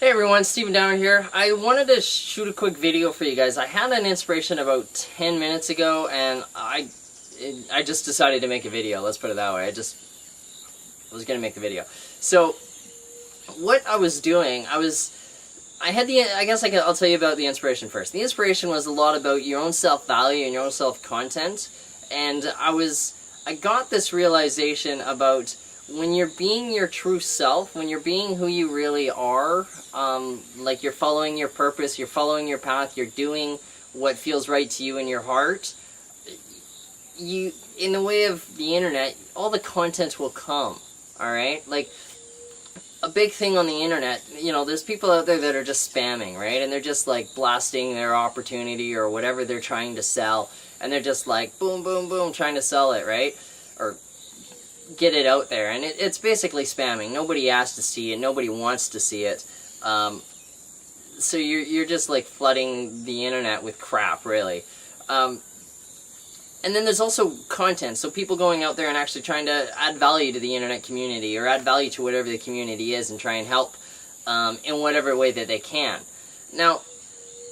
Hey everyone, Stephen Downer here. I wanted to shoot a quick video for you guys. I had an inspiration about 10 minutes ago and I just decided to make a video. Let's put it that way. I was going to make the video. So what I was doing, I'll tell you about the inspiration first. The inspiration was a lot about your own self-value and your own self-content, and I got this realization about when you're being your true self, when you're being who you really are, like you're following your purpose, you're following your path, you're doing what feels right to you in your heart, in the way of the internet, all the content will come, alright? Like, a big thing on the internet, you know, there's people out there that are just spamming, right? And they're just like blasting their opportunity or whatever they're trying to sell, and they're just like boom, boom, boom, trying to sell it, right? Or get it out there, and it's basically spamming. Nobody asked to see it, nobody wants to see it, so you're just like flooding the internet with crap, really. And then there's also content, so people going out there and actually trying to add value to the internet community, or add value to whatever the community is, and try and help in whatever way that they can. Now,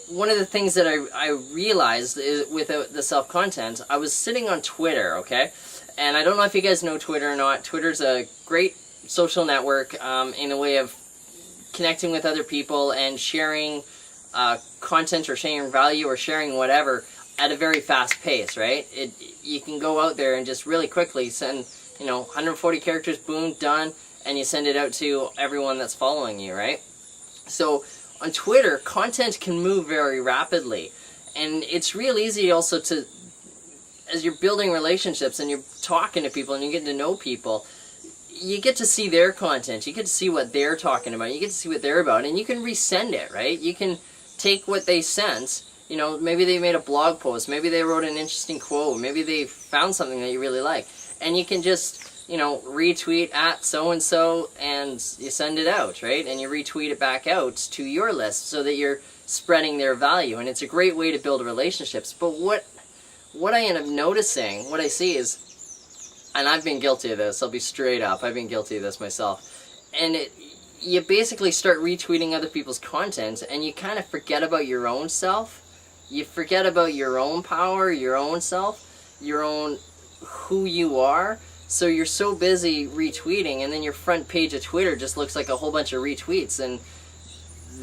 one of the things that I realized is with the self-content, I was sitting on Twitter, okay? And I don't know if you guys know Twitter or not. Twitter's a great social network in a way of connecting with other people and sharing content or sharing value or sharing whatever at a very fast pace, right? You can go out there and just really quickly send, 140 characters, boom, done, and you send it out to everyone that's following you, right? So on Twitter, content can move very rapidly, and it's real easy also to, as you're building relationships and you're talking to people and you're getting to know people, you get to see their content, you get to see what they're talking about, you get to see what they're about, and you can resend it, right? You can take what they sent, maybe they made a blog post, maybe they wrote an interesting quote, maybe they found something that you really like, and you can just, retweet at so-and-so, and you send it out, right? And you retweet it back out to your list so that you're spreading their value, and it's a great way to build relationships. But what I end up noticing, what I see is, and I've been guilty of this, I'll be straight up, I've been guilty of this myself, and you basically start retweeting other people's content, and you kind of forget about your own self. You forget about your own power, your own self, your own who you are. So you're so busy retweeting, and then your front page of Twitter just looks like a whole bunch of retweets, and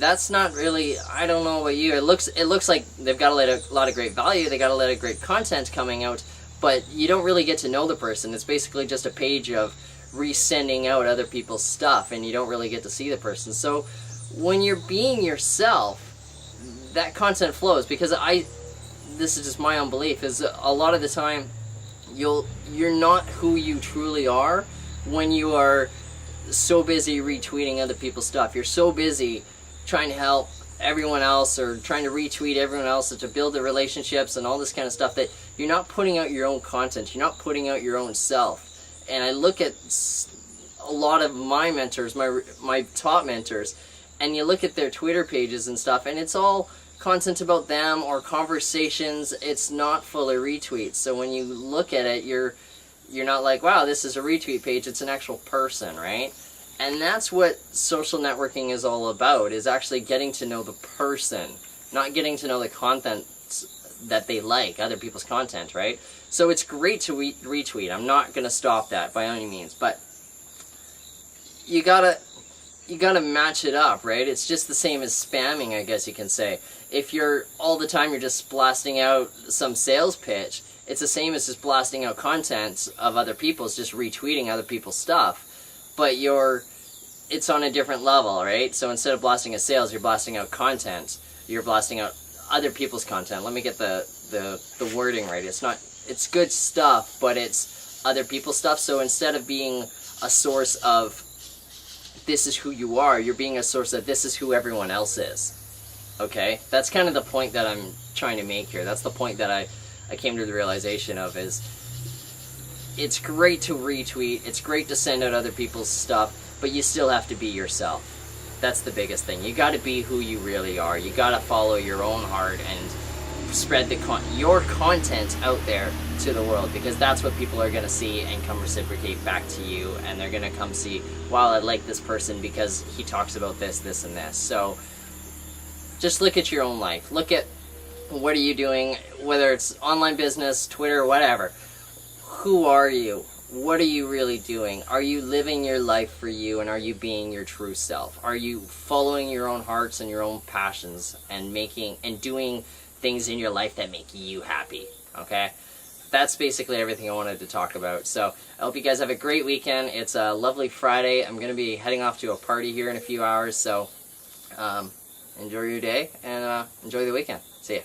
that's not really, I don't know about you, it looks like they've got a lot of great value, they got a lot of great content coming out, but you don't really get to know the person. It's basically just a page of resending out other people's stuff, and you don't really get to see the person. So when you're being yourself, that content flows, because this is just my own belief, is a lot of the time you're not who you truly are when you are so busy retweeting other people's stuff. You're so busy trying to help everyone else, or trying to retweet everyone else, to build the relationships and all this kind of stuff, that you're not putting out your own content, you're not putting out your own self. And I look at a lot of my mentors, my top mentors, and you look at their Twitter pages and stuff, and it's all content about them or conversations. It's not full of retweets. So when you look at it, you're not like, wow, this is a retweet page, it's an actual person, right? And that's what social networking is all about, is actually getting to know the person, not getting to know the content that they like, other people's content, right? So it's great to retweet. I'm not going to stop that by any means, but you gotta match it up, right? It's just the same as spamming, I guess you can say. If you're all the time you're just blasting out some sales pitch, it's the same as just blasting out content of other people's, just retweeting other people's stuff, but it's on a different level, right? So instead of blasting out sales, you're blasting out content. You're blasting out other people's content. Let me get the wording right. It's good stuff, but it's other people's stuff. So instead of being a source of this is who you are, you're being a source of this is who everyone else is. Okay? That's kind of the point that I'm trying to make here. That's the point that I came to the realization of, is it's great to retweet, it's great to send out other people's stuff, but you still have to be yourself. That's the biggest thing. You gotta be who you really are. You gotta follow your own heart and spread your content out there to the world, because that's what people are going to see and come reciprocate back to you, and they're going to come see, wow, I like this person because he talks about this, this, and this. So just look at your own life. Look at what are you doing, whether it's online business, Twitter, whatever. Who are you? What are you really doing? Are you living your life for you, and are you being your true self? Are you following your own hearts and your own passions and doing things in your life that make you happy? Okay? That's basically everything I wanted to talk about. So I hope you guys have a great weekend. It's a lovely Friday. I'm going to be heading off to a party here in a few hours, so enjoy your day and enjoy the weekend. See ya.